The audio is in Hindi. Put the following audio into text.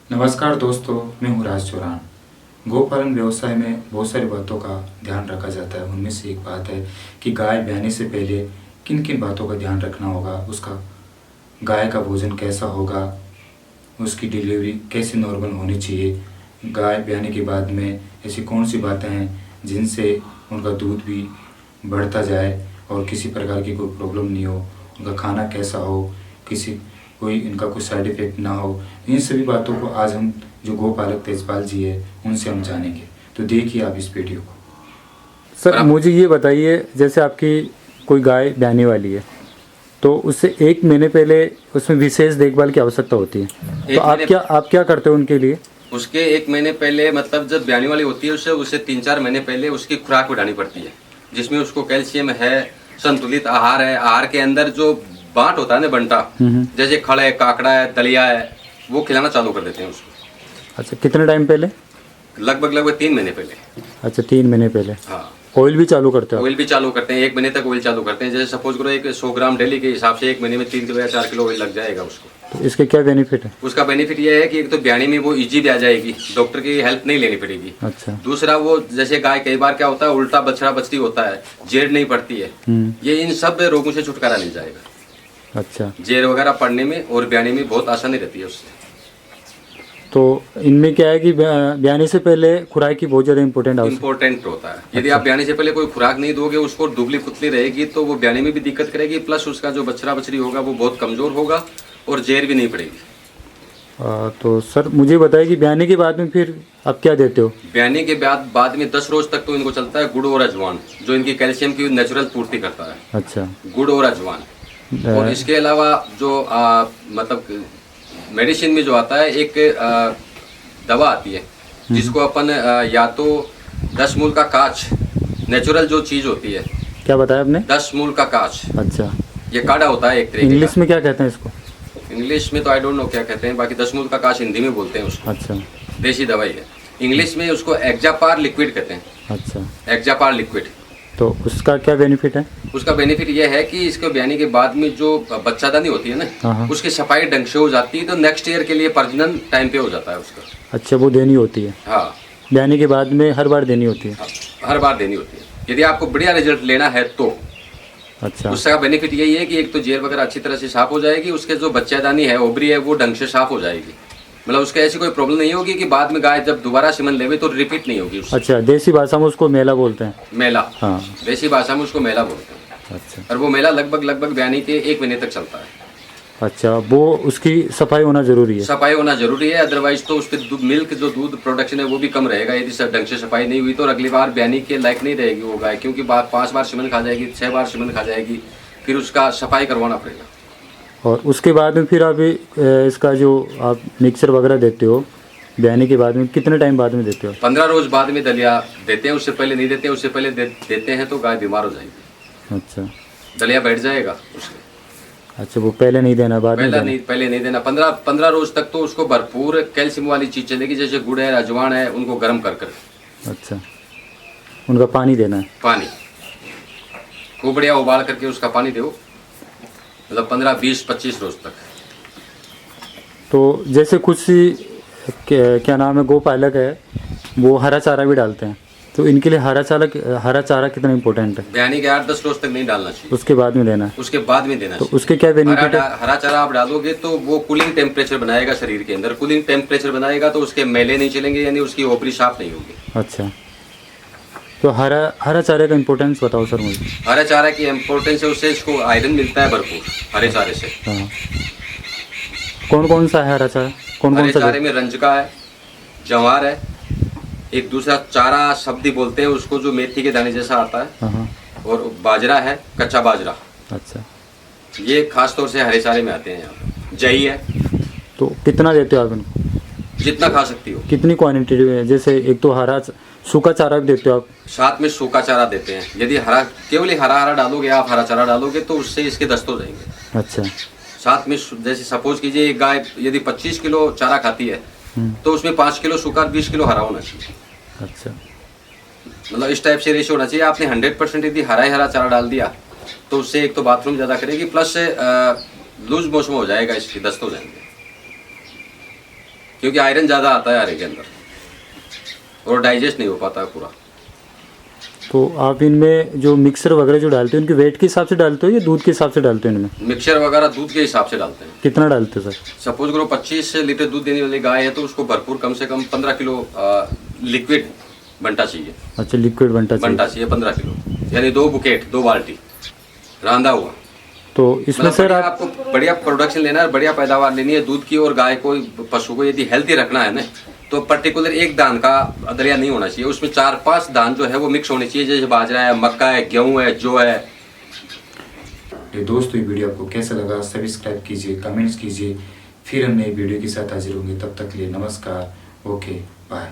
नमस्कार दोस्तों, मैं हूँ राज चौरान। गोपालन व्यवसाय में बहुत सारी बातों का ध्यान रखा जाता है। उनमें से एक बात है कि गाय ब्याने से पहले किन किन बातों का ध्यान रखना होगा। उसका गाय का भोजन कैसा होगा, उसकी डिलीवरी कैसे नॉर्मल होनी चाहिए, गाय ब्याने के बाद में ऐसी कौन सी बातें हैं जिनसे उनका दूध भी बढ़ता जाए और किसी प्रकार की कोई प्रॉब्लम नहीं हो, उनका खाना कैसा हो, कोई इनका कोई साइड इफ़ेक्ट ना हो। इन सभी बातों को आज हम जो गोपालक तेजपाल जी है उनसे हम जानेंगे। तो देखिए आप इस वीडियो को। सर मुझे ये बताइए, जैसे आपकी कोई गाय ब्याने वाली है तो उससे 1 महीने पहले उसमें विशेष देखभाल की आवश्यकता होती है, तो आप क्या करते हो उनके लिए? उसके 1 महीने पहले, मतलब जब ब्याने वाली होती है उसे 3-4 महीने पहले उसकी खुराक बढ़ानी पड़ती है, जिसमें उसको कैल्शियम है, संतुलित आहार है। आहार के अंदर जो बांट होता है ना, बंटा, जैसे खड़ है, काकड़ा है, दलिया है, वो खिलाना चालू कर देते हैं उसको। अच्छा, कितने टाइम पहले? लगभग 3 महीने पहले। अच्छा, 3 महीने पहले। हाँ। ऑयल भी चालू करते हो? ऑयल भी चालू करते हैं, 1 महीने तक ऑयल चालू करते हैं। जैसे सपोज करो एक 100 ग्राम डेली के हिसाब से 1 महीने में 3 किलो या 4 किलो ऑयल लग जाएगा उसको। तो इसके क्या बेनिफिट है? उसका बेनिफिट ये है कि एक तो ब्याने में वो इजी भी आ जाएगी, डॉक्टर की हेल्प नहीं लेनी पड़ेगी। अच्छा। दूसरा, वो जैसे गाय कई बार क्या होता है, उल्टा बछड़ा बछड़ी होता है, जेड़ नहीं पड़ती है, ये इन सब रोगों से छुटकारा मिल जाएगा। अच्छा। जेर वगैरह पड़ने में और ब्याने में बहुत आसानी रहती है उससे। तो इनमें क्या है कि ब्याने से पहले खुराक की बहुत ज़्यादा इम्पोर्टेंट होता है। यदि आप ब्याने से पहले कोई खुराक नहीं दोगे, उसको दुबली पुतली रहेगी, तो वो ब्याने में भी दिक्कत करेगी, प्लस उसका जो बछड़ा बछड़ी होगा वो बहुत कमजोर होगा और जेर भी नहीं पड़ेगी। तो सर मुझे बताइए कि ब्याने के बाद में फिर आप क्या देते हो? ब्याने के बाद में 10 रोज तक तो इनको चलता है गुड़ और अजवान, जो इनकी कैल्शियम की नेचुरल पूर्ति करता है। अच्छा। गुड़ और अजवान। और इसके अलावा जो मतलब मेडिसिन में जो आता है, एक दवा आती है जिसको अपन या तो 10 मूल का काच, नेचुरल जो चीज होती है। क्या बताया आपने? 10 मूल का काच। अच्छा। ये काढ़ा होता है एक तरीके का। इंग्लिश में क्या कहते हैं इसको? इंग्लिश में तो आई डोंट नो क्या कहते हैं, बाकी 10 मूल का काच हिंदी में बोलते हैं उसको। अच्छा। देसी दवाई है। इंग्लिश में उसको एक्जापार लिक्विड कहते हैं। अच्छा। एक्जापार लिक्विड। तो उसका क्या बेनिफिट है? उसका बेनिफिट यह है कि इसको ब्याने के बाद में जो बच्चादानी होती है ना, उसकी सफाई ढंग से हो जाती है, तो नेक्स्ट ईयर के लिए प्रजनन टाइम पे हो जाता है उसका। अच्छा, वो देनी होती है? हाँ, ब्याने के बाद में हर बार देनी होती है? हाँ, हर बार देनी होती है यदि आपको बढ़िया रिजल्ट लेना है तो। अच्छा। उसका बेनिफिट यही है कि एक तो जेर वगैरह अच्छी तरह से साफ हो जाएगी, उसके जो बच्चादानी है, ओवरी है, वो ढंग से साफ हो जाएगी। मतलब उसका ऐसी कोई प्रॉब्लम नहीं होगी कि बाद में गाय जब दोबारा सीमन लेवे तो रिपीट नहीं होगी उससे। अच्छा, देसी भाषा में उसको मेला बोलते हैं? मेला। हाँ, देसी भाषा में उसको मेला बोलते हैं। अच्छा। और वो मेला लगभग ब्याने के 1 महीने तक चलता है। अच्छा, वो उसकी सफाई होना जरूरी है? सफाई होना जरूरी है, अदरवाइज तो उसके मिल्क जो दूध प्रोडक्शन है वो भी कम रहेगा। यदि ढंग से सफाई नहीं हुई तो अगली बार ब्याने के लायक नहीं रहेगी वो गाय, क्योंकि 5 बार सीमन खा जाएगी, 6 बार सीमन खा जाएगी, फिर उसका सफाई करवाना पड़ेगा। और उसके बाद में फिर अभी इसका जो आप मिक्सर वगैरह देते हो ब्याने के बाद में, कितने टाइम बाद में देते हो? 15 रोज बाद में दलिया देते हैं, उससे पहले नहीं देते हैं। उससे पहले देते हैं तो गाय बीमार हो जाएगी। अच्छा। दलिया बैठ जाएगा उसके। अच्छा, वो पहले नहीं देना, बाद में देना? पहले नहीं देना। 15 रोज तक तो उसको भरपूर कैल्शियम वाली चीज चलेगी, जैसे गुड़ है, अजवान है, उनको गर्म कर कर। अच्छा, उनका पानी देना है? पानी खूब बढ़िया उबाल करके उसका पानी दो, मतलब 15, 20, 25 रोज तक। तो जैसे कुछ सी क्या नाम है, गोपालक है, वो हरा चारा भी डालते हैं, तो इनके लिए हरा चारा कितना इम्पोर्टेंट है? ब्याने के 8-10 रोज तक नहीं डालना चाहिए, उसके बाद में देना है? उसके बाद में देना। तो उसके क्या बेनिफिट है? हरा चारा आप डालोगे तो वो कूलिंग टेम्परेचर बनाएगा शरीर के अंदर। कूलिंग टेम्परेचर बनाएगा तो उसके मैले नहीं चलेंगे, यानी उसकी ओपरी साफ नहीं होगी। अच्छा, तो हरा चारे का इम्पोर्टेंस बताओ सर मुझे। हरा चारा की इम्पोर्टेंस है, उससे इसको आयरन मिलता है भरपूर हरे चारे से। हाँ, कौन सा है हरा चारा? हरे चारे में रंजका है, जवार है, एक दूसरा चारा शब्दी बोलते हैं उसको, जो मेथी के दाने जैसा आता है, और बाजरा है, कच्चा बाजरा। अच्छा, ये खास तौर से हरे चारे में आते हैं। यहाँ जई है। तो कितना देते हो आप इनको? जितना खा सकती हो। कितनी क्वांटिटी में? जैसे एक तो सूखा चारा भी देते हो आप? साथ में सूखा चारा देते हैं। यदि केवल हरा डालोगे, आप हरा चारा डालोगे तो उससे इसके दस्त हो जाएंगे। अच्छा। साथ में जैसे सपोज कीजिए एक गाय यदि 25 किलो चारा खाती है तो उसमें 5 किलो सूखा, 20 किलो हरा होना चाहिए। अच्छा, मतलब इस टाइप से रेशियो होना चाहिए। आपने 100% यदि हरा चारा डाल दिया तो उससे एक तो बाथरूम ज़्यादा करेगी, प्लस लूज मोशन हो जाएगा, इसकी दस्त हो जाएंगे। क्योंकि आयरन ज़्यादा आता है हरे के अंदर और डाइजेस्ट नहीं हो पाता है पूरा। तो आप इनमें जो मिक्सर वगैरह जो डालते हैं उनके वेट के हिसाब से डालते हो या दूध के हिसाब से डालते हो इनमें? मिक्सर वगैरह दूध के हिसाब से डालते हैं। कितना डालते हो सर? सपोज करो 25 लीटर दूध देने वाली गाय है तो उसको भरपूर कम से कम 15 किलो लिक्विड बंटा चाहिए। अच्छा, लिक्विड बंटा चाहिए 15 किलो, यानी 2 बुकेट 2 बाल्टी रांधा हुआ। तो इसमें सर आपको बढ़िया प्रोडक्शन लेना है, बढ़िया पैदावार लेनी है दूध की, और गाय को पशु को यदि हेल्थी रखना है ना तो पर्टिकुलर एक दान का दलिया नहीं होना चाहिए, उसमें 4-5 दान जो है वो मिक्स होने चाहिए, जैसे बाजरा है, मक्का है, गेहूं है, जौ है। तो दोस्तों ये वीडियो आपको कैसा लगा सब्सक्राइब कीजिए, कमेंट्स कीजिए, फिर हम नई वीडियो के साथ हाजिर होंगे। तब तक के लिए नमस्कार, ओके बाय।